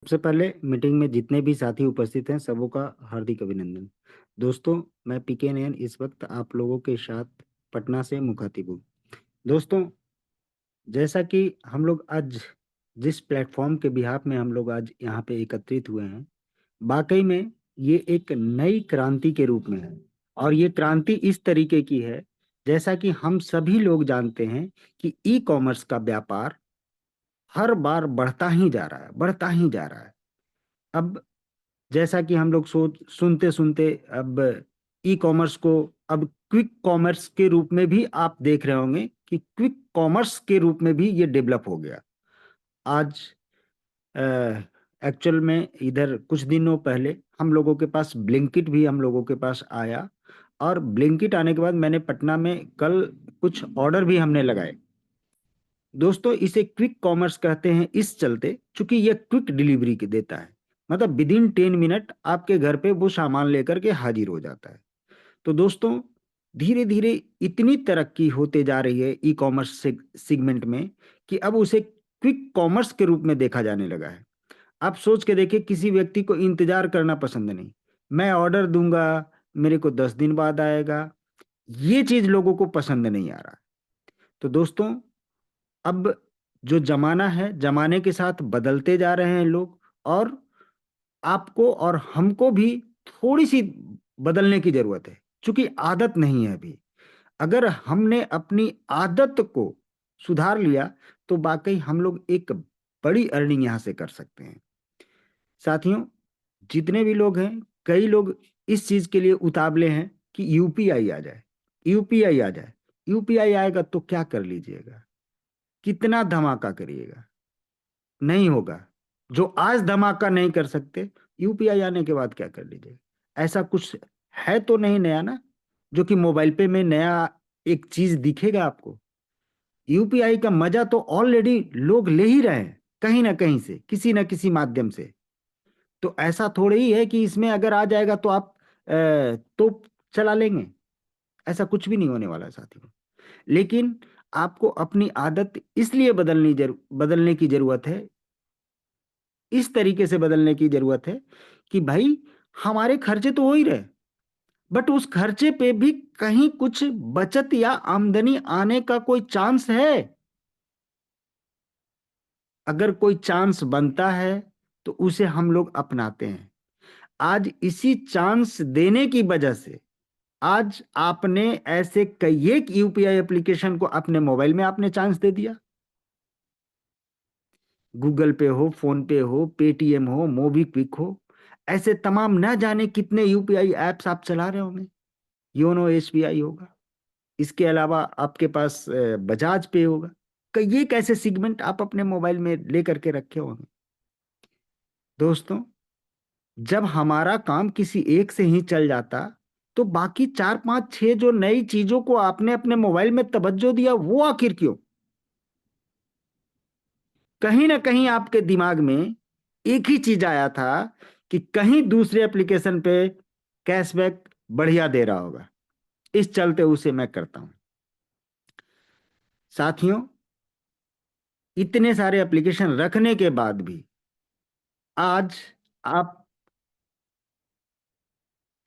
सबसे पहले मीटिंग में जितने भी साथी उपस्थित हैं सबों का हार्दिक अभिनंदन। दोस्तों, मैं पीके नयन इस वक्त आप लोगों के साथ पटना से मुखातिब हूँ। दोस्तों, जैसा कि हम लोग आज जिस प्लेटफॉर्म के बिहाफ में हम लोग आज यहाँ पे एकत्रित हुए हैं, वाकई में ये एक नई क्रांति के रूप में है। और ये क्रांति इस तरीके की है, जैसा कि हम सभी लोग जानते हैं कि ई कॉमर्स का व्यापार हर बार बढ़ता ही जा रहा है, बढ़ता ही जा रहा है। अब जैसा कि हम लोग सोच सुनते सुनते अब ई कॉमर्स को अब क्विक कॉमर्स के रूप में भी आप देख रहे होंगे कि क्विक कॉमर्स के रूप में भी ये डेवलप हो गया। आज एक्चुअल में इधर कुछ दिनों पहले हम लोगों के पास ब्लिंकिट भी हम लोगों के पास आया। और ब्लिंकिट आने के बाद मैंने पटना में कल कुछ ऑर्डर भी हमने लगाए। दोस्तों, इसे क्विक कॉमर्स कहते हैं इस चलते चूंकि यह क्विक डिलीवरी के देता है। मतलब विद इन 10 मिनट आपके घर पे वो सामान लेकर के हाजिर हो जाता है। तो दोस्तों, धीरे धीरे इतनी तरक्की होते जा रही है ई कॉमर्स सेगमेंट में कि अब उसे क्विक कॉमर्स के रूप में देखा जाने लगा है। आप सोच के देखिए, किसी व्यक्ति को इंतजार करना पसंद नहीं। मैं ऑर्डर दूंगा, मेरे को 10 दिन बाद आएगा। ये चीज लोगों को पसंद नहीं आ रहा। तो दोस्तों, अब जो जमाना है, जमाने के साथ बदलते जा रहे हैं लोग। और आपको और हमको भी थोड़ी सी बदलने की जरूरत है, क्योंकि आदत नहीं है अभी। अगर हमने अपनी आदत को सुधार लिया तो वाकई हम लोग एक बड़ी अर्निंग यहां से कर सकते हैं। साथियों, जितने भी लोग हैं, कई लोग इस चीज के लिए उतावले हैं कि यूपीआई आ जाए, यूपीआई आ जाए। यूपीआई आएगा तो क्या कर लीजिएगा, कितना धमाका करिएगा, नहीं होगा। जो आज धमाका नहीं कर सकते, यूपीआई आने के बाद क्या कर लीजिएगा। ऐसा कुछ है तो नहीं नया ना, जो कि मोबाइल पे में नया एक चीज दिखेगा आपको। यूपीआई का मजा तो ऑलरेडी लोग ले ही रहे हैं, कहीं ना कहीं से, किसी ना किसी माध्यम से। तो ऐसा थोड़ा ही है कि इसमें अगर आ जाएगा तो आप तो चला लेंगे। ऐसा कुछ भी नहीं होने वाला है साथियों। लेकिन आपको अपनी आदत इसलिए बदलने की जरूरत है, इस तरीके से बदलने की जरूरत है कि भाई, हमारे खर्चे तो हो ही रहे, बट उस खर्चे पे भी कहीं कुछ बचत या आमदनी आने का कोई चांस है। अगर कोई चांस बनता है तो उसे हम लोग अपनाते हैं। आज इसी चांस देने की वजह से आज आपने ऐसे कई एक यूपीआई एप्लीकेशन को अपने मोबाइल में आपने चांस दे दिया। गूगल पे हो, फोन पे हो, पेटीएम हो, मोबीक्विक हो, ऐसे तमाम न जाने कितने यूपीआई एप्स आप चला रहे होंगे। योनो एसबीआई होगा, इसके अलावा आपके पास बजाज पे होगा। कई एक ऐसे सेगमेंट आप अपने मोबाइल में लेकर के रखे होंगे। दोस्तों, जब हमारा काम किसी एक से ही चल जाता तो बाकी चार पांच छह जो नई चीजों को आपने अपने मोबाइल में तवज्जो दिया, वो आखिर क्यों? कहीं ना कहीं आपके दिमाग में एक ही चीज आया था कि कहीं दूसरे एप्लीकेशन पे कैशबैक बढ़िया दे रहा होगा, इस चलते उसे मैं करता हूं। साथियों, इतने सारे एप्लीकेशन रखने के बाद भी आज आप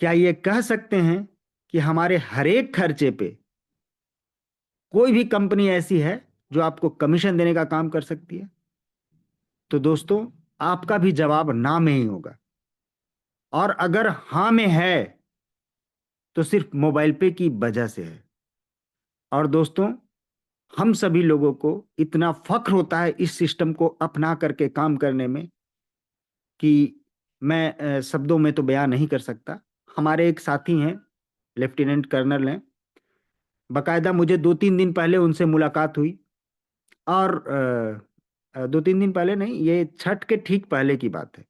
क्या ये कह सकते हैं कि हमारे हर एक खर्चे पे कोई भी कंपनी ऐसी है जो आपको कमीशन देने का काम कर सकती है? तो दोस्तों, आपका भी जवाब ना में ही होगा। और अगर हां में है तो सिर्फ मोबाइल पे की वजह से है। और दोस्तों, हम सभी लोगों को इतना फख्र होता है इस सिस्टम को अपना करके काम करने में कि मैं शब्दों में तो बयान नहीं कर सकता। हमारे एक साथी हैं, लेफ्टिनेंट कर्नल हैं। बकायदा मुझे 2-3 दिन पहले उनसे मुलाकात हुई। और 2-3 दिन पहले नहीं, ये छठ के ठीक पहले की बात है।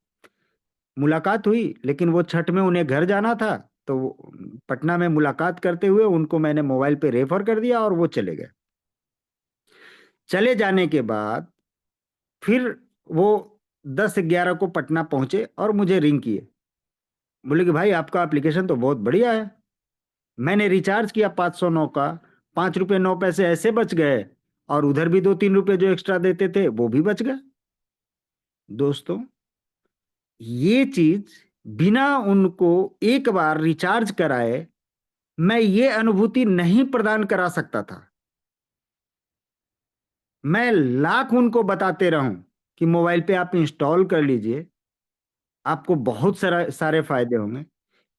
मुलाकात हुई, लेकिन वो छठ में उन्हें घर जाना था। तो पटना में मुलाकात करते हुए उनको मैंने मोबाइल पे रेफर कर दिया और वो चले गए। चले जाने के बाद फिर वो 10-11 को पटना पहुंचे और मुझे रिंग किए। बोले कि भाई, आपका एप्लीकेशन तो बहुत बढ़िया है। मैंने रिचार्ज किया 509 का, 5 रुपये 9 पैसे ऐसे बच गए। और उधर भी 2-3 रुपए जो एक्स्ट्रा देते थे वो भी बच गए। दोस्तों, ये चीज बिना उनको एक बार रिचार्ज कराए मैं ये अनुभूति नहीं प्रदान करा सकता था। मैं लाख उनको बताते रहूं कि मोबाइल पे आप इंस्टॉल कर लीजिए, आपको बहुत सारा सारे फायदे होंगे।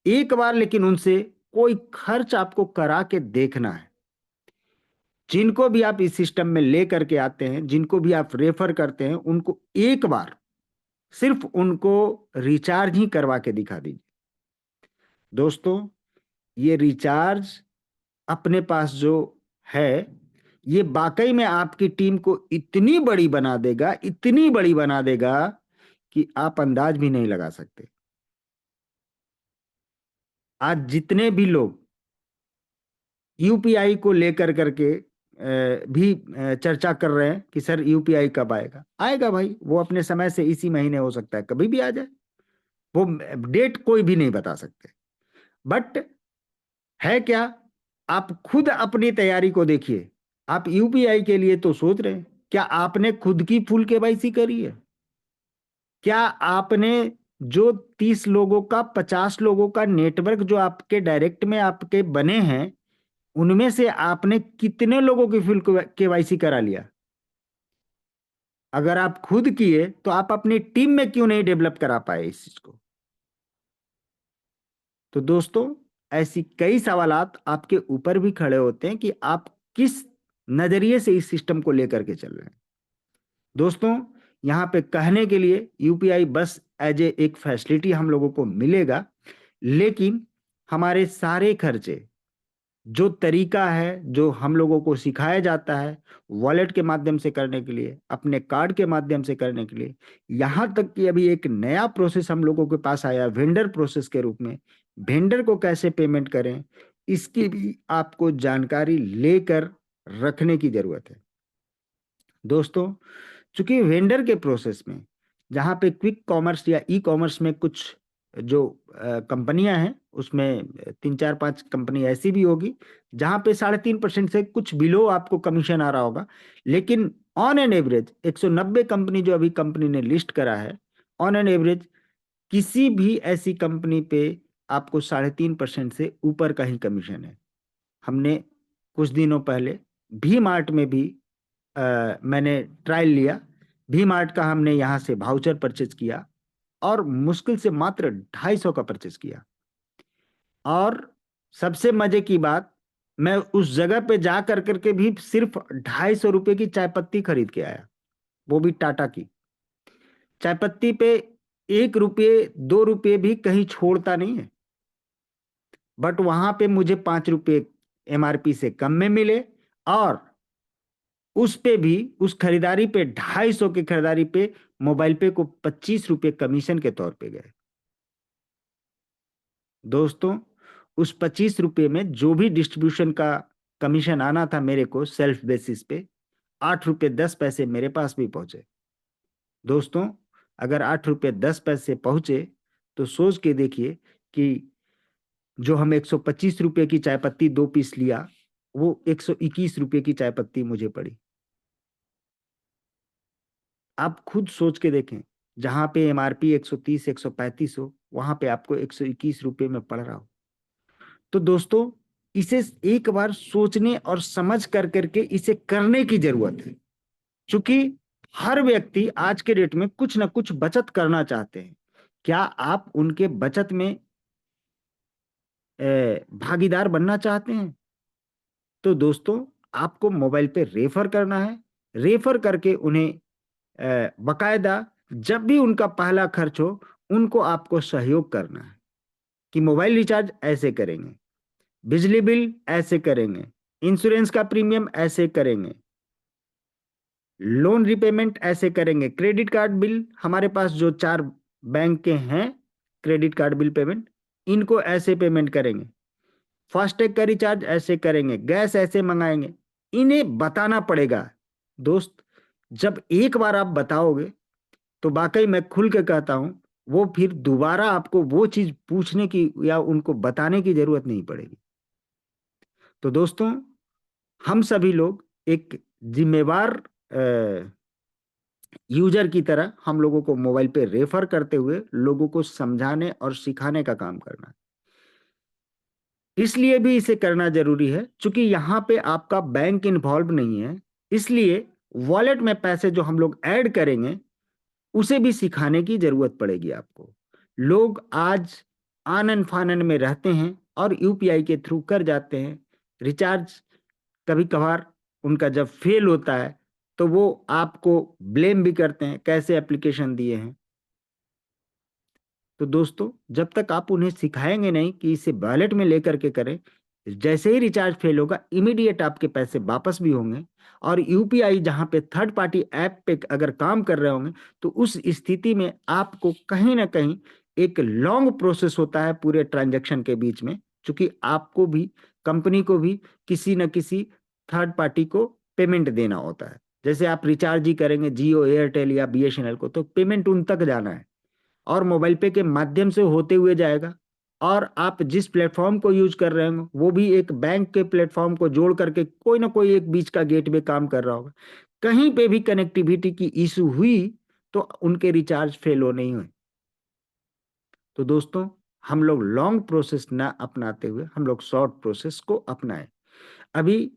एक बार लेकिन उनसे कोई खर्च आपको करा के देखना है। जिनको भी आप इस सिस्टम में ले करके आते हैं, जिनको भी आप रेफर करते हैं, उनको एक बार सिर्फ उनको रिचार्ज ही करवा के दिखा दीजिए। दोस्तों, ये रिचार्ज अपने पास जो है, ये वाकई में आपकी टीम को इतनी बड़ी बना देगा, इतनी बड़ी बना देगा कि आप अंदाज भी नहीं लगा सकते। आज जितने भी लोग यूपीआई को लेकर करके भी चर्चा कर रहे हैं कि सर यूपीआई कब आएगा, आएगा भाई, वो अपने समय से इसी महीने हो सकता है, कभी भी आ जाए। वो डेट कोई भी नहीं बता सकते। बट है क्या, आप खुद अपनी तैयारी को देखिए। आप यूपीआई के लिए तो सोच रहे हैं, क्या आपने खुद की फुल केवाईसी करी है? क्या आपने जो 30 लोगों का, 50 लोगों का नेटवर्क जो आपके डायरेक्ट में आपके बने हैं, उनमें से आपने कितने लोगों की फुल केवाईसी करा लिया? अगर आप खुद किए तो आप अपनी टीम में क्यों नहीं डेवलप करा पाए इस चीज को? तो दोस्तों, ऐसी कई सवालात आपके ऊपर भी खड़े होते हैं कि आप किस नजरिए से इस सिस्टम को लेकर के चल रहे हैं। दोस्तों, यहां पे कहने के लिए यूपीआई बस एज ए एक फैसिलिटी हम लोगों को मिलेगा, लेकिन हमारे सारे खर्चे, जो तरीका है जो हम लोगों को सिखाया जाता है वॉलेट के माध्यम से करने के लिए, अपने कार्ड के माध्यम से करने के लिए, यहां तक कि अभी एक नया प्रोसेस हम लोगों के पास आया वेंडर प्रोसेस के रूप में, वेंडर को कैसे पेमेंट करें, इसकी भी आपको जानकारी लेकर रखने की जरूरत है। दोस्तों, चूंकि वेंडर के प्रोसेस में, जहां पे क्विक कॉमर्स या ई कॉमर्स में कुछ जो कंपनियां हैं, उसमें 3 4 5 कंपनी ऐसी भी होगी जहां पे 3.5% से कुछ बिलो आपको कमीशन आ रहा होगा, लेकिन ऑन एन एवरेज 190 कंपनी जो अभी कंपनी ने लिस्ट करा है, ऑन एन एवरेज किसी भी ऐसी कंपनी पे आपको 3.5% से ऊपर का ही कमीशन है। हमने कुछ दिनों पहले भी मार्ट में भी मैंने ट्रायल लिया। भी मार्ट का हमने यहाँ से भाउचर परचेज किया और मुश्किल से मात्र 250 का परचेज किया। और सबसे मजे की बात, मैं उस जगह पे जा कर करके भी सिर्फ 250 रुपए की चाय पत्ती खरीद के आया, वो भी टाटा की चाय पत्ती पे। 1 रुपये 2 रुपये भी कहीं छोड़ता नहीं है। बट वहां पे मुझे 5 रुपये एमआरपी से कम में मिले, और उस पे भी, उस खरीदारी पे, 250 की खरीदारी पे मोबाइल पे को 25 रुपये कमीशन के तौर पे गए। दोस्तों, उस 25 रुपये में जो भी डिस्ट्रीब्यूशन का कमीशन आना था मेरे को सेल्फ बेसिस पे, 8 रुपये 10 पैसे मेरे पास भी पहुंचे। दोस्तों, अगर 8 रुपये 10 पैसे पहुंचे तो सोच के देखिए कि जो हम 125 रुपये की चाय पत्ती 2 पीस लिया, वो 121 रुपये की चाय पत्ती मुझे पड़ी। आप खुद सोच के देखें, जहां पे एमआरपी 130 135 हो, वहां पे आपको 121 रुपये में पड़ रहा हो। तो दोस्तों, इसे एक बार सोचने और समझ कर करके इसे करने की जरूरत है। क्योंकि हर व्यक्ति आज के डेट में कुछ ना कुछ बचत करना चाहते हैं। क्या आप उनके बचत में भागीदार बनना चाहते हैं? तो दोस्तों, आपको मोबाइल पे रेफर करना है। रेफर करके उन्हें बकायदा जब भी उनका पहला खर्च हो, उनको आपको सहयोग करना है कि मोबाइल रिचार्ज ऐसे करेंगे, बिजली बिल ऐसे करेंगे, इंश्योरेंस का प्रीमियम ऐसे करेंगे, लोन रिपेमेंट ऐसे करेंगे, क्रेडिट कार्ड बिल हमारे पास जो 4 बैंक के हैं, क्रेडिट कार्ड बिल पेमेंट, इनको ऐसे पेमेंट करेंगे, फास्टैग का रिचार्ज ऐसे करेंगे, गैस ऐसे मंगाएंगे। इन्हें बताना पड़ेगा। दोस्त, जब एक बार आप बताओगे तो वाकई मैं खुल के कहता हूं, वो फिर दोबारा आपको वो चीज पूछने की या उनको बताने की जरूरत नहीं पड़ेगी। तो दोस्तों, हम सभी लोग एक जिम्मेवार यूजर की तरह हम लोगों को मोबाइल पे रेफर करते हुए लोगों को समझाने और सिखाने का काम करना है। इसलिए भी इसे करना जरूरी है क्योंकि यहाँ पे आपका बैंक इन्वॉल्व नहीं है। इसलिए वॉलेट में पैसे जो हम लोग ऐड करेंगे उसे भी सिखाने की जरूरत पड़ेगी आपको। लोग आज आनन फानन में रहते हैं और यूपीआई के थ्रू कर जाते हैं रिचार्ज। कभी कभार उनका जब फेल होता है तो वो आपको ब्लेम भी करते हैं, कैसे एप्लीकेशन दिए हैं। तो दोस्तों, जब तक आप उन्हें सिखाएंगे नहीं कि इसे वॉलेट में लेकर के करें, जैसे ही रिचार्ज फेल होगा इमीडिएट आपके पैसे वापस भी होंगे। और यूपीआई जहां पे थर्ड पार्टी ऐप पे अगर काम कर रहे होंगे तो उस स्थिति में आपको कहीं ना कहीं एक लॉन्ग प्रोसेस होता है पूरे ट्रांजैक्शन के बीच में, क्योंकि आपको भी, कंपनी को भी किसी न किसी थर्ड पार्टी को पेमेंट देना होता है। जैसे आप रिचार्ज ही करेंगे जियो, एयरटेल या बीएसएनएल को, तो पेमेंट उन तक जाना है और मोबाइल पे के माध्यम से होते हुए जाएगा। और आप जिस प्लेटफॉर्म को यूज कर रहे होंगे वो भी एक बैंक के प्लेटफॉर्म को जोड़ करके कोई ना कोई एक बीच का गेटवे काम कर रहा होगा। कहीं पे भी कनेक्टिविटी की इशू हुई तो उनके रिचार्ज फेल हो नहीं हुए। तो दोस्तों, हम लोग लॉन्ग प्रोसेस ना अपनाते हुए हम लोग शॉर्ट प्रोसेस को अपनाएं। अभी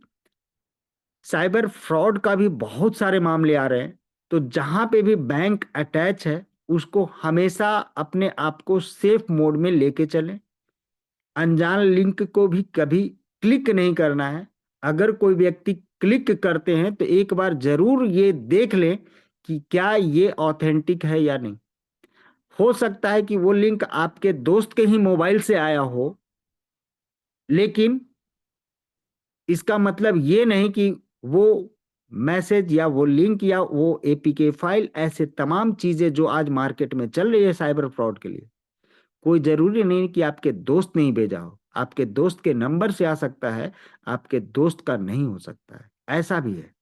साइबर फ्रॉड का भी बहुत सारे मामले आ रहे हैं, तो जहां पे भी बैंक अटैच है उसको हमेशा अपने आप को सेफ मोड में लेके चलें। अनजान लिंक को भी कभी क्लिक नहीं करना है। अगर कोई व्यक्ति क्लिक करते हैं तो एक बार जरूर ये देख लें कि क्या ये ऑथेंटिक है या नहीं। हो सकता है कि वो लिंक आपके दोस्त के ही मोबाइल से आया हो, लेकिन इसका मतलब ये नहीं कि वो मैसेज या वो लिंक या वो एपीके फाइल, ऐसे तमाम चीजें जो आज मार्केट में चल रही है साइबर फ्रॉड के लिए, कोई जरूरी नहीं कि आपके दोस्त ने ही भेजा हो। आपके दोस्त के नंबर से आ सकता है, आपके दोस्त का नहीं हो सकता है, ऐसा भी है।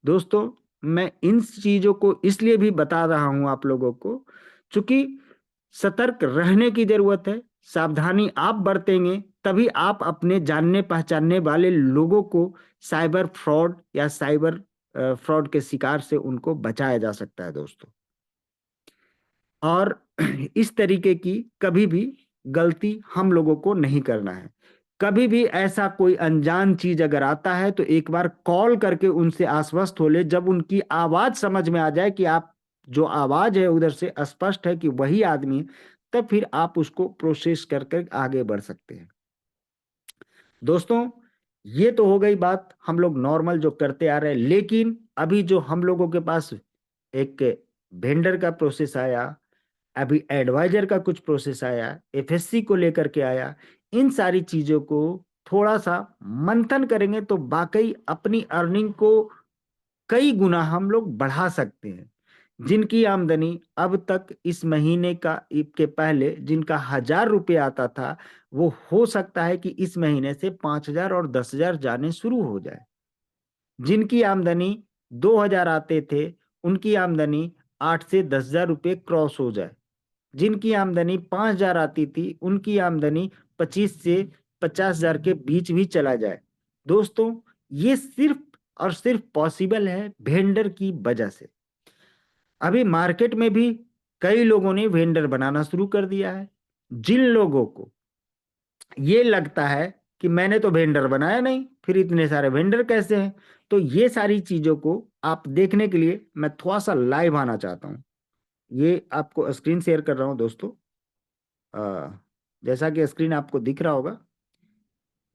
दोस्तों, मैं इन चीजों को इसलिए भी बता रहा हूं आप लोगों को क्योंकि सतर्क रहने की जरूरत है। सावधानी आप बरतेंगे तभी आप अपने जानने पहचानने वाले लोगों को साइबर फ्रॉड या साइबर फ्रॉड के शिकार से उनको बचाया जा सकता है दोस्तों। और इस तरीके की कभी भी गलती हम लोगों को नहीं करना है। कभी भी ऐसा कोई अनजान चीज अगर आता है तो एक बार कॉल करके उनसे आश्वस्त हो ले। जब उनकी आवाज समझ में आ जाए कि आप, जो आवाज है उधर से स्पष्ट है कि वही आदमी है, तब फिर आप उसको प्रोसेस कर कर आगे बढ़ सकते हैं। दोस्तों, ये तो हो गई बात हम लोग नॉर्मल जो करते आ रहे हैं, लेकिन अभी जो हम लोगों के पास एक वेंडर का प्रोसेस आया, अभी एडवाइजर का कुछ प्रोसेस आया, एफएससी को लेकर के आया, इन सारी चीजों को थोड़ा सा मंथन करेंगे तो वाकई अपनी अर्निंग को कई गुना हम लोग बढ़ा सकते हैं। जिनकी आमदनी अब तक इस महीने का के पहले जिनका 1,000 रुपये आता था, वो हो सकता है कि इस महीने से 5,000 और 10,000 जाने शुरू हो जाए। जिनकी आमदनी 2,000 आते थे, उनकी आमदनी 8 से 10,000 रुपये क्रॉस हो जाए। जिनकी आमदनी 5,000 आती थी, उनकी आमदनी 25 से 50,000 के बीच भी चला जाए। दोस्तों, ये सिर्फ और सिर्फ पॉसिबल है वेंडर की वजह से। अभी मार्केट में भी कई लोगों ने वेंडर बनाना शुरू कर दिया है। जिन लोगों को ये लगता है कि मैंने तो वेंडर बनाया नहीं, फिर इतने सारे वेंडर कैसे हैं, तो ये सारी चीजों को आप देखने के लिए मैं थोड़ा सा लाइव आना चाहता हूँ। ये आपको स्क्रीन शेयर कर रहा हूँ दोस्तों। अ, जैसा कि स्क्रीन आपको दिख रहा होगा,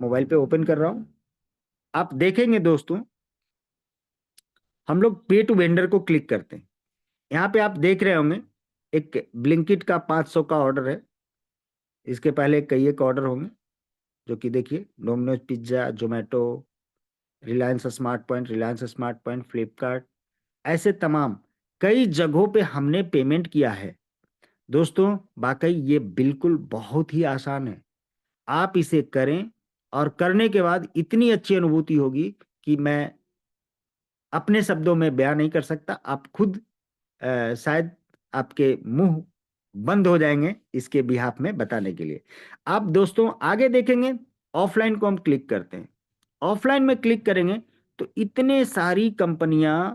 मोबाइल पे ओपन कर रहा हूँ। आप देखेंगे दोस्तों, हम लोग पे टू वेंडर को क्लिक करते हैं। यहाँ पे आप देख रहे होंगे एक ब्लिंकिट का 500 का ऑर्डर है। इसके पहले कई एक ऑर्डर होंगे जो कि देखिए, Domino's pizza, Zomato, Reliance smart point, Flipkart, ऐसे तमाम कई जगहों पे हमने पेमेंट किया है। दोस्तों, वाकई ये बिल्कुल बहुत ही आसान है। आप इसे करें और करने के बाद इतनी अच्छी अनुभूति होगी कि मैं अपने शब्दों में बयां नहीं कर सकता। आप खुद शायद आपके मुंह बंद हो जाएंगे इसके बिहाफ में बताने के लिए। आप दोस्तों आगे देखेंगे, ऑफलाइन को हम क्लिक करते हैं। ऑफलाइन में क्लिक करेंगे तो इतने सारी कंपनियां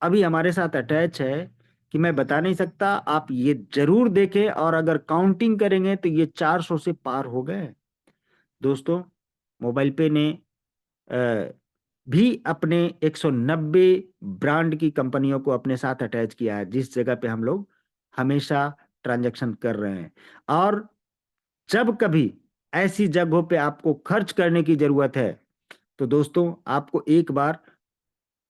अभी हमारे साथ अटैच है कि मैं बता नहीं सकता, आप ये जरूर देखें, और अगर काउंटिंग करेंगे तो ये 400 से पार हो गए दोस्तों। मोबाइल पे ने अ, भी अपने 190 ब्रांड की कंपनियों को अपने साथ अटैच किया है, जिस जगह पे हम लोग हमेशा ट्रांजैक्शन कर रहे हैं। और जब कभी ऐसी जगहों पे आपको खर्च करने की जरूरत है, तो दोस्तों आपको एक बार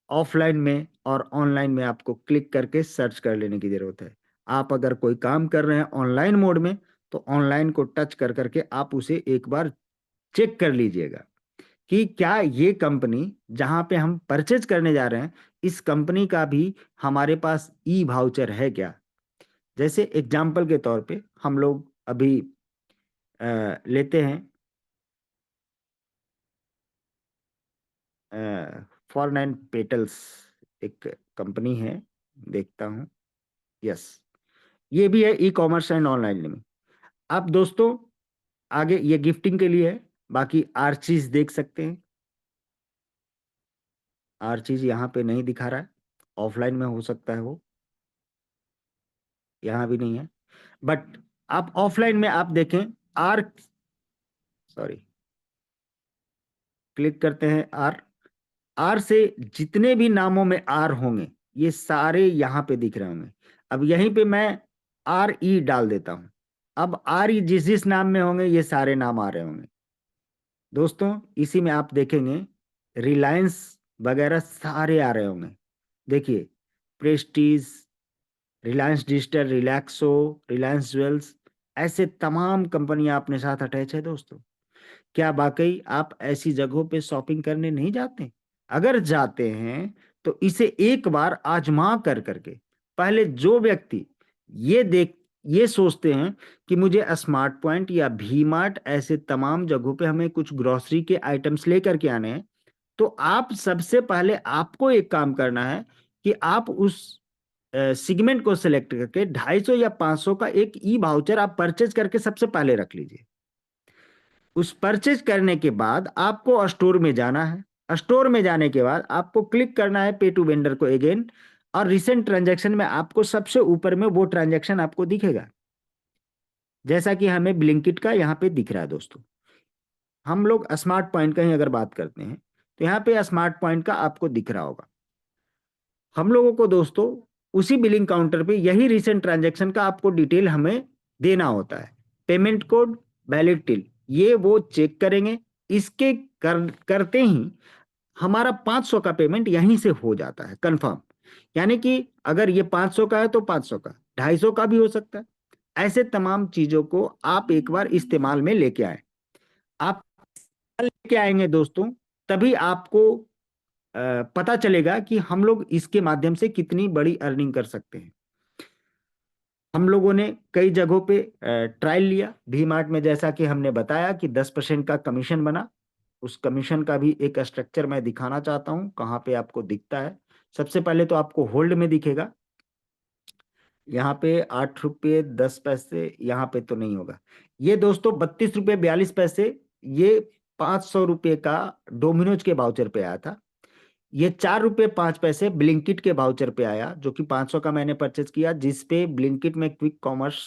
ऑफलाइन में और ऑनलाइन में आपको क्लिक करके सर्च कर लेने की जरूरत है। आप अगर कोई काम कर रहे हैं ऑनलाइन मोड में, तो ऑनलाइन को टच कर करके आप उसे एक बार चेक कर लीजिएगा कि क्या ये कंपनी जहां पे हम परचेज करने जा रहे हैं, इस कंपनी का भी हमारे पास ई वाउचर है क्या। जैसे एग्जाम्पल के तौर पे हम लोग अभी लेते हैं फॉर नाइन पेटल्स, एक कंपनी है, देखता हूँ। यस, ये भी है ई कॉमर्स एंड ऑनलाइन में। आप दोस्तों आगे ये गिफ्टिंग के लिए है, बाकी आर चीज देख सकते हैं। आर चीज यहाँ पे नहीं दिखा रहा है, ऑफलाइन में हो सकता है वो, यहाँ भी नहीं है। बट आप ऑफलाइन में आप देखें, आर, सॉरी, क्लिक करते हैं आर। आर से जितने भी नामों में आर होंगे, ये सारे यहाँ पे दिख रहे होंगे। अब यहीं पे मैं आर ई डाल देता हूँ। अब आर ई जिस जिस नाम में होंगे, ये सारे नाम आ रहे होंगे दोस्तों। इसी में आप देखेंगे रिलायंस वगैरह सारे आ रहे होंगे। देखिए, Prestige, Reliance digital, Relaxo, Reliance jewels, ऐसे तमाम कंपनियां अपने साथ अटैच है दोस्तों। क्या वाकई आप ऐसी जगहों पे शॉपिंग करने नहीं जाते? अगर जाते हैं तो इसे एक बार आजमा कर करके, पहले जो व्यक्ति ये देख ये सोचते हैं कि मुझे स्मार्ट पॉइंट या भी मार्ट ऐसे तमाम जगहों पे हमें कुछ ग्रोसरी के आइटम्स लेकर के आने हैं, तो आप सबसे पहले आपको एक काम करना है कि आप उस सेगमेंट को सिलेक्ट करके 250 या 500 का एक ई वाउचर आप परचेज करके सबसे पहले रख लीजिए। उस परचेज करने के बाद आपको स्टोर में जाना है। स्टोर में जाने के बाद आपको क्लिक करना है पे टू वेंडर को अगेन, और रिसेंट ट्रांजैक्शन में आपको सबसे ऊपर में वो ट्रांजैक्शन आपको दिखेगा, जैसा कि हमें ब्लिंकिट का यहाँ पे दिख रहा है दोस्तों। हम लोग स्मार्ट पॉइंट का ही अगर बात करते हैं, तो यहाँ पे स्मार्ट पॉइंट का आपको दिख रहा होगा। हम लोगों को दोस्तों उसी बिलिंग काउंटर पे यही रिसेंट ट्रांजैक्शन का आपको डिटेल हमें देना होता है। पेमेंट कोड, वैलिड टिल, ये वो चेक करेंगे। इसके करते ही हमारा 500 का पेमेंट यहीं से हो जाता है कंफर्म। यानी कि अगर ये 500 का है तो 500 का, 250 का भी हो सकता है। ऐसे तमाम चीजों को आप एक बार इस्तेमाल में लेके आए। आप लेके आएंगे दोस्तों, तभी आपको पता चलेगा कि हम लोग इसके माध्यम से कितनी बड़ी अर्निंग कर सकते हैं। हम लोगों ने कई जगहों पे ट्रायल लिया वी मार्ट में, जैसा कि हमने बताया कि 10% का कमीशन बना। उस कमीशन का भी एक स्ट्रक्चर मैं दिखाना चाहता हूं, कहाँ पे आपको दिखता है। सबसे पहले तो आपको होल्ड में दिखेगा, यहाँ पे 8 रुपये 10 पैसे, यहाँ पे तो नहीं होगा। ये दोस्तों 32 रुपये 42 पैसे, ये 500 रुपये का डोमिनोज के वाउचर पे आया था। ये 4 रुपये 5 पैसे ब्लिंकिट के वाउचर पे आया, जो कि 500 का मैंने परचेज किया, जिसपे ब्लिंकिट में क्विक कॉमर्स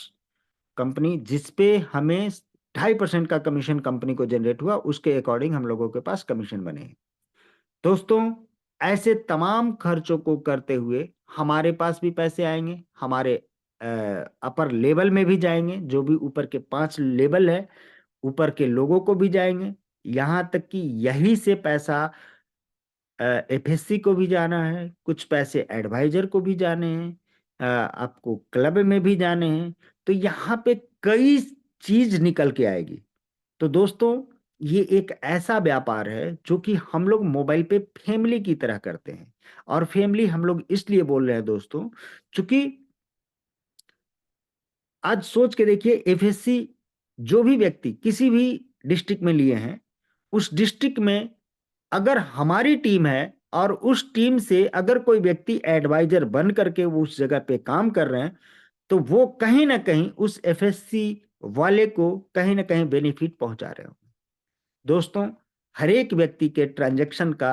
कंपनी, जिसपे हमें 2.5% का कमीशन कंपनी को जनरेट हुआ, उसके अकॉर्डिंग हम लोगों के पास कमीशन बने हैं दोस्तों। ऐसे तमाम खर्चों को करते हुए हमारे पास भी पैसे आएंगे, हमारे अपर लेवल में भी जाएंगे, जो भी ऊपर के 5 लेवल है ऊपर के लोगों को भी जाएंगे। यहाँ तक कि यही से पैसा एफएससी को भी जाना है, कुछ पैसे एडवाइजर को भी जाने हैं, आपको क्लब में भी जाने हैं। तो यहाँ पे कई चीज निकल के आएगी। तो दोस्तों, ये एक ऐसा व्यापार है जो कि हम लोग मोबाइल पे फैमिली की तरह करते हैं। और फैमिली हम लोग इसलिए बोल रहे हैं दोस्तों, क्योंकि आज सोच के देखिए, एफएससी जो भी व्यक्ति किसी भी डिस्ट्रिक्ट में लिए हैं, उस डिस्ट्रिक्ट में अगर हमारी टीम है और उस टीम से अगर कोई व्यक्ति एडवाइजर बन करके वो उस जगह पे काम कर रहे हैं, तो वो कहीं ना कहीं उस एफएससी वाले को कहीं ना कहीं बेनिफिट पहुंचा रहे हो दोस्तों। हर एक व्यक्ति के ट्रांजैक्शन का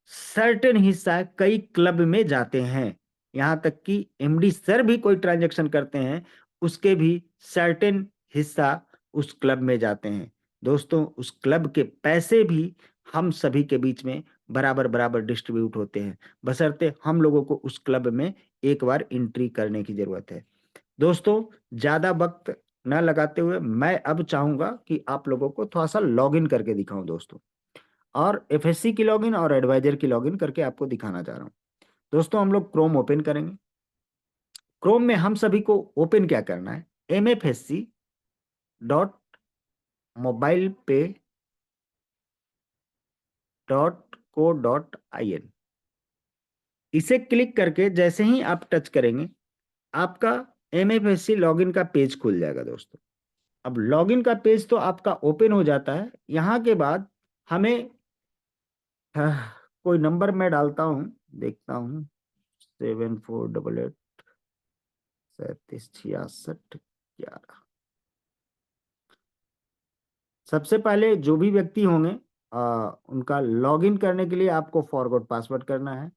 सर्टेन हिस्सा कई क्लब में जाते हैं। यहाँ तक कि एमडी सर भी कोई ट्रांजैक्शन करते हैं, उसके भी सर्टेन हिस्सा उस क्लब में जाते हैं। दोस्तों, उस क्लब के पैसे भी हम सभी के बीच में बराबर बराबर डिस्ट्रीब्यूट होते हैं, बशर्ते हम लोगों को उस क्लब में एक बार एंट्री करने की जरूरत है। दोस्तों, ज्यादा वक्त न लगाते हुए मैं अब चाहूंगा कि आप लोगों को थोड़ा सा लॉगिन करके दिखाऊं दोस्तों, और एफएससी की लॉगिन और एडवाइजर की लॉगिन करके आपको दिखाना चाह रहा हूं। दोस्तों, हम लोग क्रोम ओपन करेंगे। क्रोम में हम सभी को ओपन क्या करना है, mfsc.mobilepay.co.in, इसे क्लिक करके जैसे ही आप टच करेंगे आपका एमएफएससी लॉगिन का पेज खुल जाएगा दोस्तों। अब लॉगिन का पेज तो आपका ओपन हो जाता है। यहाँ के बाद हमें कोई नंबर मैं डालता हूँ, देखता हूँ, 7488 376611। सबसे पहले जो भी व्यक्ति होंगे उनका लॉगिन करने के लिए आपको फॉरगॉट पासवर्ड करना है।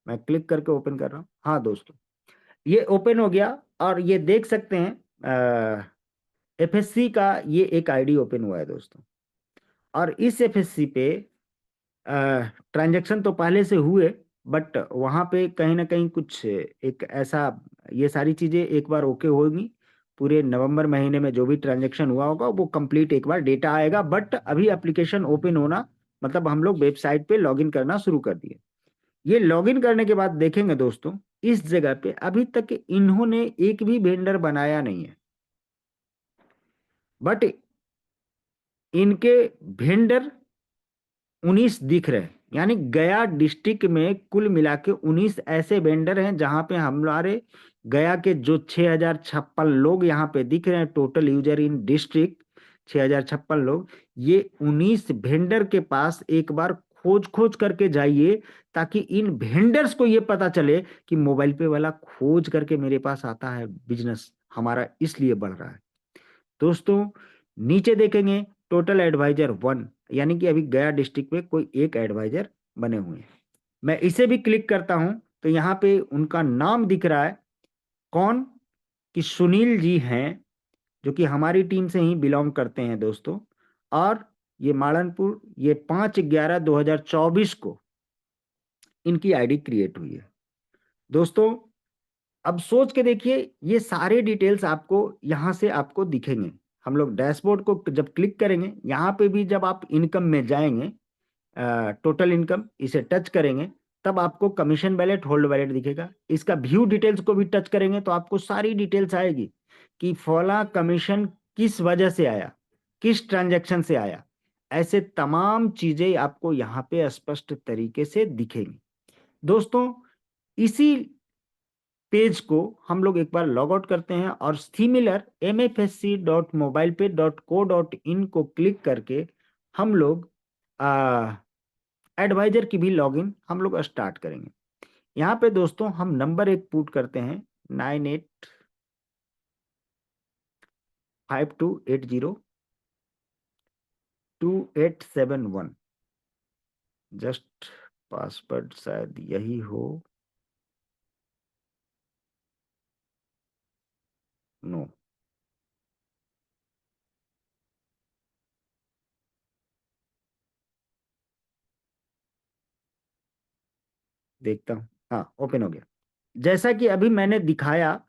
मैं क्लिक करके ओपन कर रहा हूँ। हाँ दोस्तों, ये ओपन हो गया और ये देख सकते हैं एफएससी का ये एक आईडी ओपन हुआ है दोस्तों। और इस एफएससी पे ट्रांजैक्शन तो पहले से हुए, बट वहाँ पे कहीं ना कहीं कुछ एक ऐसा, ये सारी चीज़ें एक बार ओके होगी। पूरे नवंबर महीने में जो भी ट्रांजैक्शन हुआ होगा वो कंप्लीट एक बार डेटा आएगा, बट अभी एप्लीकेशन ओपन होना मतलब हम लोग वेबसाइट पे लॉगिन करना शुरू कर दिए। ये लॉगिन करने के बाद देखेंगे दोस्तों, इस जगह पे अभी तक इन्होंने एक भी वेंडर बनाया नहीं है, बट इनके वेंडर 19 दिख रहे हैं। यानी गया डिस्ट्रिक्ट में कुल मिला के 19 ऐसे वेंडर हैं जहां पे हमारे गया के जो 6056 लोग यहाँ पे दिख रहे हैं, टोटल यूजर इन डिस्ट्रिक्ट 6056 लोग। ये 19 वेंडर के पास एक बार खोज खोज करके जाइए, ताकि इन वेंडर्स को ये पता चले कि मोबाइल पे वाला खोज करके मेरे पास आता है, बिजनेस हमारा इसलिए बढ़ रहा है। दोस्तों, नीचे देखेंगे टोटल एडवाइजर 1, यानी कि अभी गया डिस्ट्रिक्ट में कोई एक एडवाइजर बने हुए हैं। मैं इसे भी क्लिक करता हूं तो यहाँ पे उनका नाम दिख रहा है, कौन, कि सुनील जी हैं, जो कि हमारी टीम से ही बिलोंग करते हैं दोस्तों। और ये मालनपुर, ये 5/11/2024 को इनकी आईडी क्रिएट हुई है दोस्तों। अब सोच के देखिए, ये सारे डिटेल्स आपको यहाँ से आपको दिखेंगे। हम लोग डैशबोर्ड को जब क्लिक करेंगे, यहाँ पे भी जब आप इनकम में जाएंगे, टोटल इनकम इसे टच करेंगे, तब आपको कमीशन बैलेट, होल्ड बैलेट दिखेगा। इसका व्यू डिटेल्स को भी टच करेंगे तो आपको सारी डिटेल्स आएगी कि फला कमीशन किस वजह से आया, किस ट्रांजैक्शन से आया। ऐसे तमाम चीजें आपको यहाँ पे स्पष्ट तरीके से दिखेंगी दोस्तों। इसी पेज को हम लोग एक बार लॉग आउट करते हैं और सिमिलर mfsc.mobilepay.co.in को क्लिक करके हम लोग एडवाइजर की भी लॉगिन हम लोग स्टार्ट करेंगे। यहाँ पे दोस्तों हम नंबर एक पुट करते हैं, 9852802871। जस्ट पासवर्ड शायद यही हो, नो, देखता हूँ। हाँ, ओपन हो गया। जैसा कि अभी मैंने दिखाया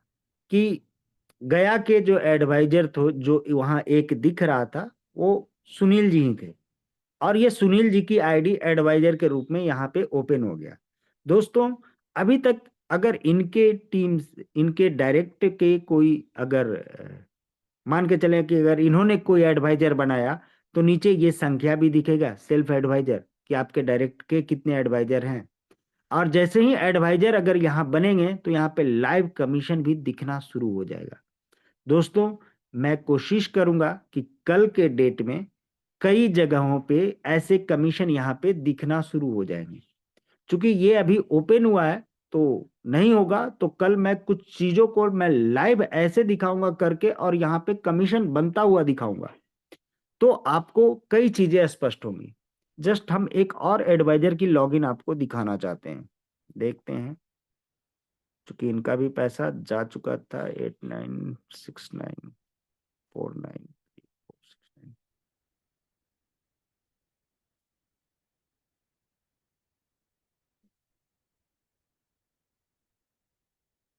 कि गया के जो एडवाइजर थे, जो वहां एक दिख रहा था, वो सुनील जी ही थे। और ये सुनील जी की आईडी एडवाइजर के रूप में यहाँ पे ओपन हो गया दोस्तों। अभी तक अगर इनके टीम, इनके डायरेक्ट के कोई अगर मान के चले कि अगर इन्होंने कोई एडवाइजर बनाया, तो नीचे ये संख्या भी दिखेगा, सेल्फ एडवाइजर, कि आपके डायरेक्ट के कितने एडवाइजर हैं। और जैसे ही एडवाइजर अगर यहाँ बनेंगे तो यहाँ पे लाइव कमीशन भी दिखना शुरू हो जाएगा दोस्तों। मैं कोशिश करूंगा कि कल के डेट में कई जगहों पे ऐसे कमीशन यहाँ पे दिखना शुरू हो जाएंगे। क्योंकि ये अभी ओपन हुआ है, तो नहीं होगा तो कल मैं कुछ चीजों को मैं लाइव ऐसे दिखाऊंगा करके, और यहाँ पे कमीशन बनता हुआ दिखाऊंगा, तो आपको कई चीजें स्पष्ट होंगी। जस्ट हम एक और एडवाइजर की लॉगिन आपको दिखाना चाहते हैं, देखते हैं। चूंकि इनका भी पैसा जा चुका था, 896949।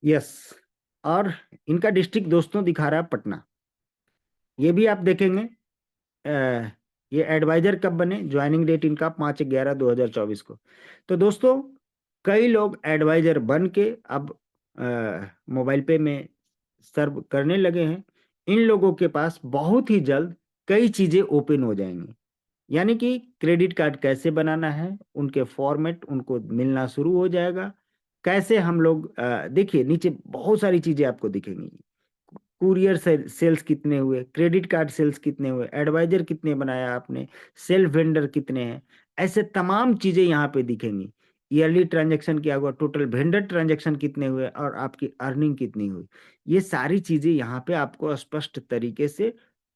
यस, और इनका डिस्ट्रिक्ट दोस्तों दिखा रहा है पटना। ये भी आप देखेंगे। अ, ये एडवाइजर कब बने, ज्वाइनिंग डेट इनका 5/11/2024 को। तो दोस्तों, कई लोग एडवाइजर बन के अब मोबाइल पे में सर्व करने लगे हैं। इन लोगों के पास बहुत ही जल्द कई चीजें ओपन हो जाएंगी। यानी कि क्रेडिट कार्ड कैसे बनाना है, उनके फॉर्मेट उनको मिलना शुरू हो जाएगा। कैसे हम लोग देखिए नीचे बहुत सारी चीजें आपको दिखेंगी। कुरियर सेल्स कितने हुए, क्रेडिट कार्ड सेल्स कितने हुए, एडवाइजर कितने बनाया आपने, सेल्फ वेंडर कितने हैं, ऐसे तमाम चीजें यहाँ पे दिखेंगी। ईयरली ट्रांजैक्शन क्या हुआ, टोटल वेंडर ट्रांजैक्शन कितने हुए, और आपकी अर्निंग कितनी हुई। ये सारी चीजें यहाँ पे आपको स्पष्ट तरीके से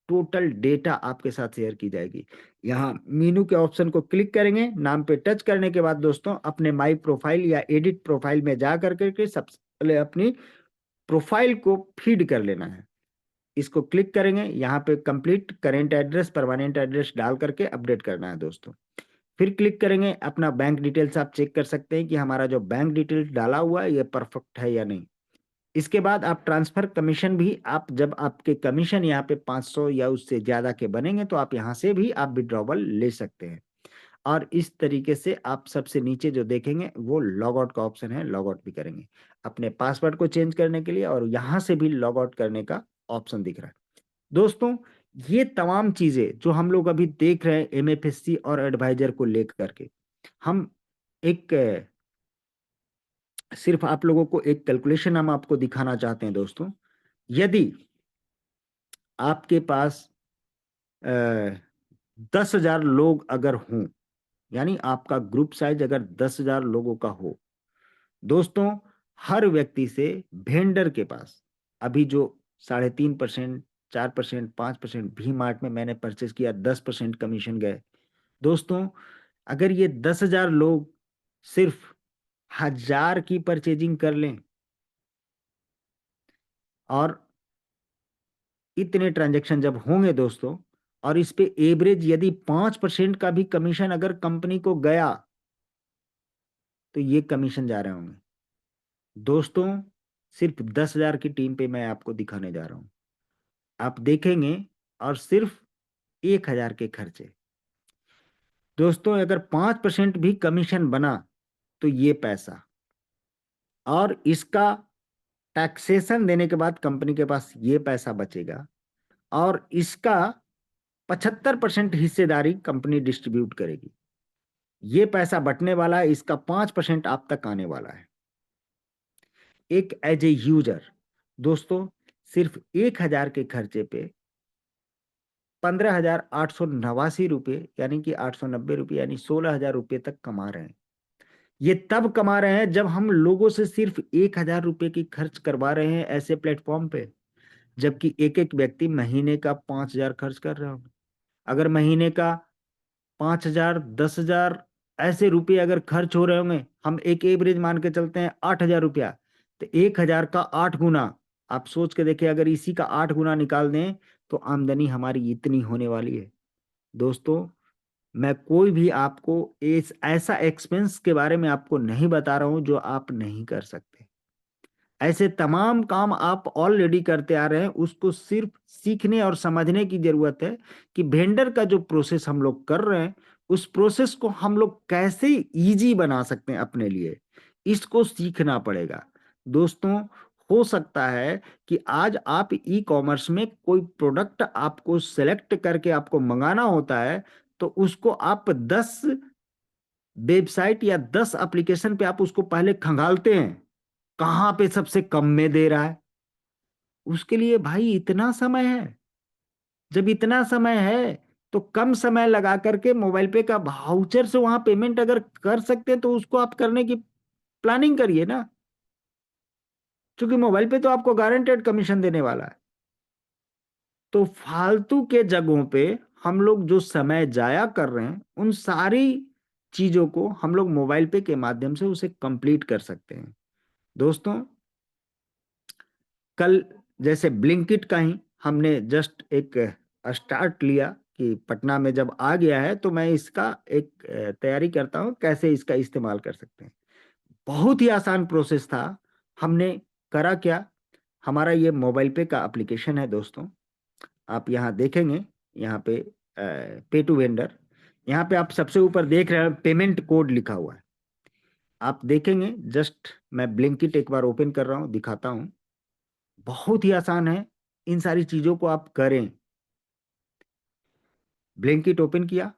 टोटल डेटा आपके साथ शेयर की जाएगी। यहाँ मीनू के ऑप्शन को क्लिक करेंगे, नाम पे टच करने के बाद दोस्तों अपने माई प्रोफाइल या एडिट प्रोफाइल में जा करके के सबसे पहले अपनी प्रोफाइल को फीड कर लेना है। इसको क्लिक करेंगे, यहाँ पे complete current address permanent address डाल करके अपडेट करना है दोस्तों। फिर क्लिक करेंगे, अपना बैंक डिटेल्स आप चेक कर सकते हैं कि हमारा जो बैंक डिटेल्स डाला हुआ है ये परफेक्ट है या नहीं। इसके बाद आप ट्रांसफर कमीशन भी, आप जब आपके कमीशन यहाँ पे 500 या उससे ज्यादा के बनेंगे तो आप यहाँ से भी आप विड्रॉवल ले सकते हैं। और इस तरीके से आप सबसे नीचे जो देखेंगे वो लॉग आउट का ऑप्शन है, लॉग आउट भी करेंगे अपने पासवर्ड को चेंज करने के लिए, और यहाँ से भी लॉग आउट करने का ऑप्शन दिख रहा है दोस्तों। ये तमाम चीजें जो हम लोग अभी देख रहे हैं एमएफएससी और एडवाइजर को लेकर के, हम एक सिर्फ आप लोगों को एक कैलकुलेशन हम आपको दिखाना चाहते हैं दोस्तों। यदि आपके पास 10,000 लोग अगर हों, यानी आपका ग्रुप साइज अगर 10,000 लोगों का हो दोस्तों, हर व्यक्ति से वेंडर के पास अभी जो 3.5%, 4%, 5% भी मार्ट में मैंने परचेस किया, 10% कमीशन गए दोस्तों। अगर ये 10,000 लोग सिर्फ 1,000 की परचेजिंग कर लें, और इतने ट्रांजैक्शन जब होंगे दोस्तों, और इस पे एवरेज यदि 5% का भी कमीशन अगर कंपनी को गया, तो ये कमीशन जा रहे होंगे दोस्तों। सिर्फ 10,000 की टीम पे मैं आपको दिखाने जा रहा हूं, आप देखेंगे। और सिर्फ 1,000 के खर्चे दोस्तों, अगर 5% भी कमीशन बना तो ये पैसा, और इसका टैक्सेशन देने के बाद कंपनी के पास ये पैसा बचेगा, और इसका 75% हिस्सेदारी कंपनी डिस्ट्रीब्यूट करेगी। ये पैसा बटने वाला है, इसका 5% आप तक आने वाला है। एक एज ए यूजर दोस्तों, सिर्फ 1,000 के खर्चे पे 15,889 रुपये, यानी कि 890 रुपये, यानी 16,000 रुपये तक कमा रहे हैं। ये तब कमा रहे हैं जब हम लोगों से सिर्फ 1,000 रुपये की खर्च करवा रहे हैं ऐसे प्लेटफॉर्म पे, जबकि एक एक व्यक्ति महीने का 5,000 खर्च कर रहा हो। अगर महीने का 5,000, 10,000 ऐसे रुपये अगर खर्च हो रहे होंगे, हम एक एवरेज मान के चलते हैं 8,000 रुपया, तो 1,000 का 8 गुना, आप सोच के देखिए, अगर इसी का 8 गुना निकाल दें तो आमदनी हमारी इतनी होने वाली है दोस्तों। मैं कोई भी आपको इस ऐसा एक्सपेंस के बारे में आपको नहीं बता रहा हूं जो आप नहीं कर सकते। ऐसे तमाम काम आप ऑलरेडी करते आ रहे हैं, उसको सिर्फ सीखने और समझने की जरूरत है कि वेंडर का जो प्रोसेस हम लोग कर रहे हैं, उस प्रोसेस को हम लोग कैसे इजी बना सकते हैं अपने लिए, इसको सीखना पड़ेगा दोस्तों। हो सकता है कि आज आप ई कॉमर्स में कोई प्रोडक्ट आपको सेलेक्ट करके आपको मंगाना होता है, तो उसको आप 10 वेबसाइट या 10 एप्लीकेशन पे आप उसको पहले खंगालते हैं, कहाँ पे सबसे कम में दे रहा है। उसके लिए भाई इतना समय है, जब इतना समय है तो कम समय लगा करके मोबाइल पे का वाउचर से वहां पेमेंट अगर कर सकते हैं तो उसको आप करने की प्लानिंग करिए ना, क्योंकि मोबाइल पे तो आपको गारंटेड कमीशन देने वाला है। तो फालतू के जगहों पे हम लोग जो समय जाया कर रहे हैं उन सारी चीजों को हम लोग मोबाइल पे के माध्यम से उसे कंप्लीट कर सकते हैं। दोस्तों, कल जैसे ब्लिंकिट का ही हमने जस्ट एक स्टार्ट लिया कि पटना में जब आ गया है तो मैं इसका एक तैयारी करता हूँ कैसे इसका इस्तेमाल कर सकते हैं। बहुत ही आसान प्रोसेस था। हमने करा क्या, हमारा ये मोबाइल पे का एप्लीकेशन है दोस्तों। आप यहाँ देखेंगे, यहाँ पे पे टू वेंडर, यहाँ पे आप सबसे ऊपर देख रहे हैं पेमेंट कोड लिखा हुआ है। आप देखेंगे, जस्ट मैं ब्लिंकिट एक बार ओपन कर रहा हूँ, दिखाता हूँ। बहुत ही आसान है, इन सारी चीजों को आप करें। ब्लिंकिट ओपन किया,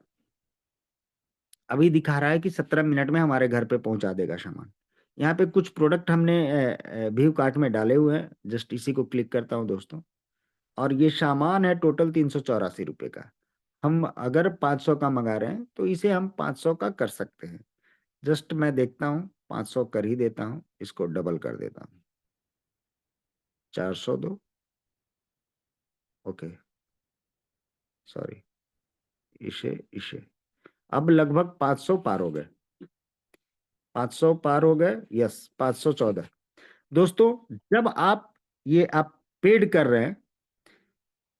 अभी दिखा रहा है कि 17 मिनट में हमारे घर पे पहुंचा देगा सामान। यहाँ पे कुछ प्रोडक्ट हमने व्यू कार्ट में डाले हुए हैं, जस्ट इसी को क्लिक करता हूँ दोस्तों। और ये सामान है टोटल 384 रुपये का। हम अगर 500 का मंगा रहे हैं तो इसे हम 500 का कर सकते हैं। जस्ट मैं देखता हूँ, 500 कर ही देता हूँ, इसको डबल कर देता हूँ, 400 दो, ओके, सॉरी, इसे इसे अब लगभग 500 पार हो गए, 500 पार हो गए, यस, 514। दोस्तों, जब आप पेड कर रहे हैं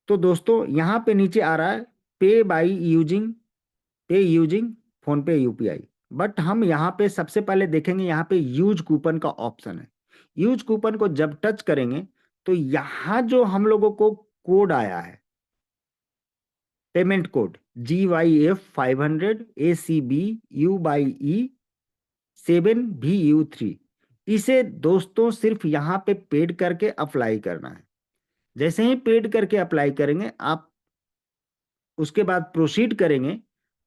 तो दोस्तों यहाँ पे नीचे आ रहा है पे बाई यूजिंग, पे यूजिंग फोन पे यूपीआई। बट हम यहाँ पे सबसे पहले देखेंगे, यहाँ पे यूज कूपन का ऑप्शन है। यूज कूपन को जब टच करेंगे तो यहाँ जो हम लोगों को कोड आया है, पेमेंट कोड GYF500 ACBU/E7VU3, इसे दोस्तों सिर्फ यहाँ पे पेड करके अप्लाई करना है। जैसे ही पेड करके अप्लाई करेंगे आप, उसके बाद प्रोसीड करेंगे।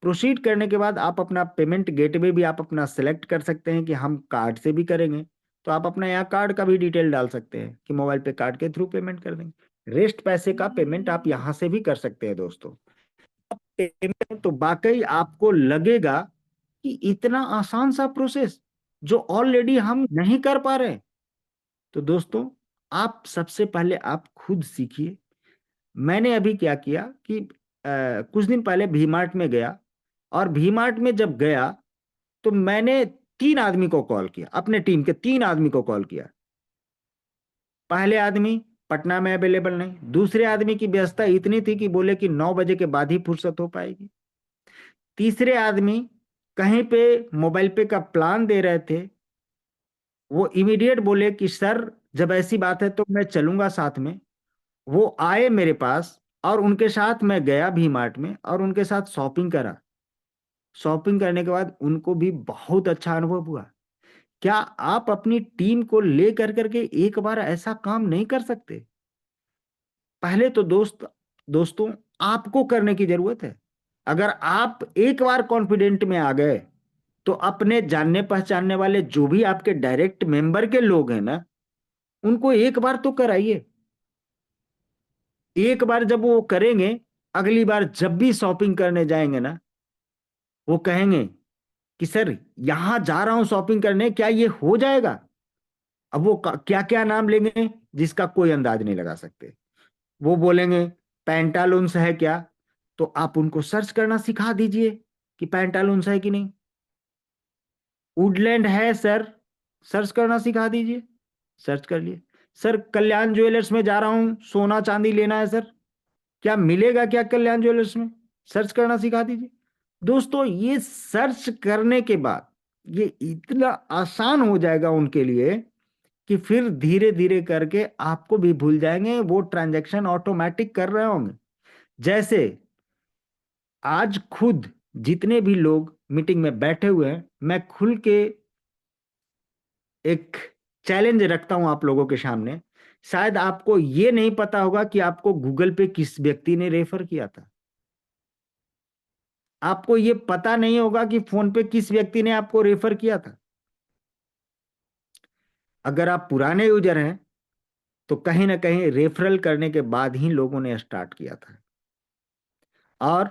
प्रोसीड करने के बाद आप अपना पेमेंट गेटवे भी आप अपना सेलेक्ट कर सकते हैं कि हम कार्ड से भी करेंगे, तो आप अपना यहाँ कार्ड का भी डिटेल डाल सकते हैं कि मोबाइल पे कार्ड के थ्रू पेमेंट कर देंगे। रेस्ट पैसे का पेमेंट आप यहाँ से भी कर सकते हैं दोस्तों। पेमेंट तो वाकई आपको लगेगा कि इतना आसान सा प्रोसेस जो ऑलरेडी हम नहीं कर पा रहे। तो दोस्तों, आप सबसे पहले आप खुद सीखिए। मैंने अभी क्या किया कि कुछ दिन पहले वी मार्ट में गया, और वी मार्ट में जब गया तो मैंने 3 आदमी को कॉल किया, अपने टीम के 3 आदमी को कॉल किया। पहले आदमी पटना में अवेलेबल नहीं, दूसरे आदमी की व्यस्तता इतनी थी कि बोले कि 9 बजे के बाद ही फुर्सत हो पाएगी, तीसरे आदमी कहीं पे मोबाइल पे का प्लान दे रहे थे, वो इमीडिएट बोले कि सर जब ऐसी बात है तो मैं चलूंगा साथ में। वो आए मेरे पास और उनके साथ मैं गया भी मार्ट में और उनके साथ शॉपिंग करा। शॉपिंग करने के बाद उनको भी बहुत अच्छा अनुभव हुआ। क्या आप अपनी टीम को ले कर करके एक बार ऐसा काम नहीं कर सकते? पहले तो दोस्तों आपको करने की जरूरत है। अगर आप एक बार कॉन्फिडेंट में आ गए तो अपने जानने पहचानने वाले जो भी आपके डायरेक्ट मेंबर के लोग हैं ना, उनको एक बार तो कराइए। एक बार जब वो करेंगे, अगली बार जब भी शॉपिंग करने जाएंगे ना, वो कहेंगे कि सर यहां जा रहा हूं शॉपिंग करने, क्या ये हो जाएगा? अब वो क्या क्या नाम लेंगे जिसका कोई अंदाज नहीं लगा सकते। वो बोलेंगे पैंटालून्स है क्या, तो आप उनको सर्च करना सिखा दीजिए कि पैंटालून्स है कि नहीं। वुडलैंड है सर, सर्च करना सिखा दीजिए, सर्च कर लिए। सर कल्याण ज्वेलर्स में जा रहा हूं, सोना चांदी लेना है सर, क्या मिलेगा क्या कल्याण ज्वेलर्स में, सर्च करना सिखा दीजिए। दोस्तों, ये सर्च करने के बाद ये इतना आसान हो जाएगा उनके लिए कि फिर धीरे धीरे करके आपको भी भूल जाएंगे, वो ट्रांजैक्शन ऑटोमेटिक कर रहे होंगे। जैसे आज खुद जितने भी लोग मीटिंग में बैठे हुए हैं, मैं खुल के एक चैलेंज रखता हूं आप लोगों के सामने। शायद आपको ये नहीं पता होगा कि आपको गूगल पे किस व्यक्ति ने रेफर किया था। आपको ये पता नहीं होगा कि फोन पे किस व्यक्ति ने आपको रेफर किया था। अगर आप पुराने यूजर हैं तो कहीं ना कहीं रेफरल करने के बाद ही लोगों ने स्टार्ट किया था। और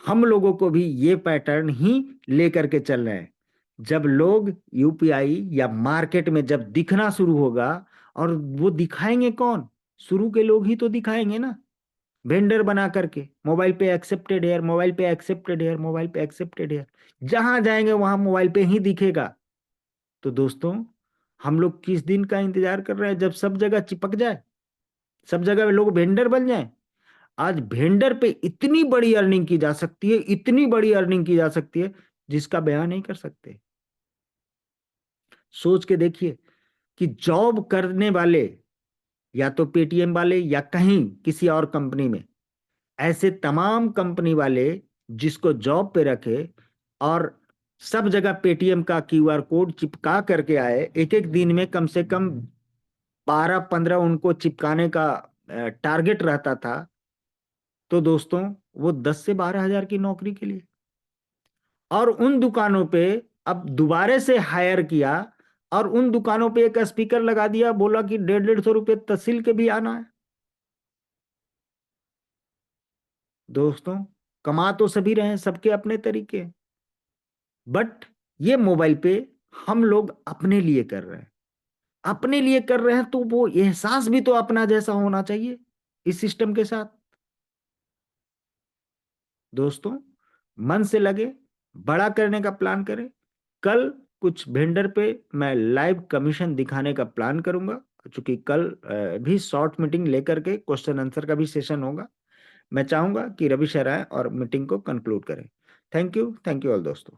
हम लोगों को भी ये पैटर्न ही लेकर के चल रहे हैं। जब लोग यूपीआई या मार्केट में जब दिखना शुरू होगा, और वो दिखाएंगे कौन? शुरू के लोग ही तो दिखाएंगे ना। वेंडर बना करके, मोबाइल पे एक्सेप्टेड हेयर, मोबाइल पे एक्सेप्टेड हेयर, मोबाइल पे एक्सेप्टेड हेयर, जहां जाएंगे वहां मोबाइल पे ही दिखेगा। तो दोस्तों, हम लोग किस दिन का इंतजार कर रहे हैं जब सब जगह चिपक जाए, सब जगह लोग वेंडर बन जाए। आज वेंडर पे इतनी बड़ी अर्निंग की जा सकती है, इतनी बड़ी अर्निंग की जा सकती है, जिसका बयान नहीं कर सकते। सोच के देखिए कि जॉब करने वाले, या तो पेटीएम वाले या कहीं किसी और कंपनी में, ऐसे तमाम कंपनी वाले जिसको जॉब पे रखे और सब जगह पेटीएम का क्यूआर कोड चिपका करके आए, एक एक दिन में कम से कम 12-15 उनको चिपकाने का टारगेट रहता था। तो दोस्तों, वो 10 से 12 हजार की नौकरी के लिए, और उन दुकानों पे अब दोबारे से हायर किया, और उन दुकानों पे एक स्पीकर लगा दिया, बोला कि 150-150 रुपये तहसील के भी आना है। दोस्तों, कमा तो सभी रहे हैं, सबके अपने तरीके, बट ये मोबाइल पे हम लोग अपने लिए कर रहे हैं। अपने लिए कर रहे हैं तो वो एहसास भी तो अपना जैसा होना चाहिए इस सिस्टम के साथ। दोस्तों, मन से लगे, बड़ा करने का प्लान करें। कल कुछ वेंडर पे मैं लाइव कमीशन दिखाने का प्लान करूंगा, क्योंकि कल भी शॉर्ट मीटिंग लेकर के क्वेश्चन आंसर का भी सेशन होगा। मैं चाहूंगा कि रवि सर आए और मीटिंग को कंक्लूड करें। थैंक यू ऑल दोस्तों।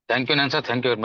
Thank you Nain sir, thank you very much.